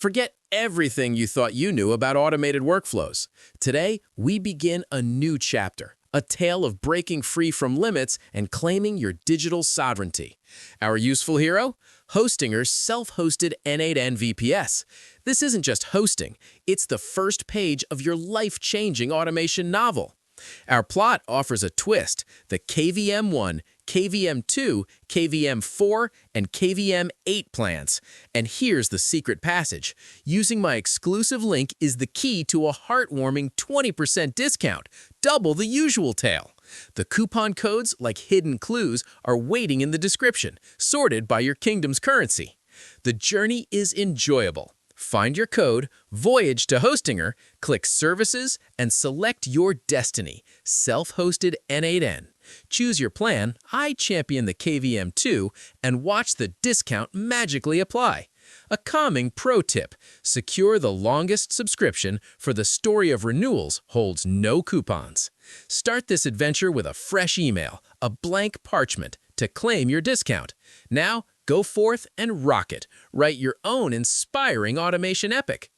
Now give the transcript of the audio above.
Forget everything you thought you knew about automated workflows. Today, we begin a new chapter, a tale of breaking free from limits and claiming your digital sovereignty. Our useful hero? Hostinger's self-hosted n8n VPS. This isn't just hosting, it's the first page of your life-changing automation novel. Our plot offers a twist: the KVM1, KVM2, KVM4, and KVM8 plans. And here's the secret passage. Using my exclusive link is the key to a heartwarming 20% discount, double the usual tale. The coupon codes, like hidden clues, are waiting in the description, sorted by your kingdom's currency. The journey is enjoyable. Find your code, voyage to Hostinger, click Services, and select your destiny, self-hosted n8n. Choose your plan, I champion the KVM2, and watch the discount magically apply. A calming pro tip: secure the longest subscription, for the story of renewals holds no coupons. Start this adventure with a fresh email, a blank parchment, to claim your discount. Now, go forth and rock it. Write your own inspiring automation epic.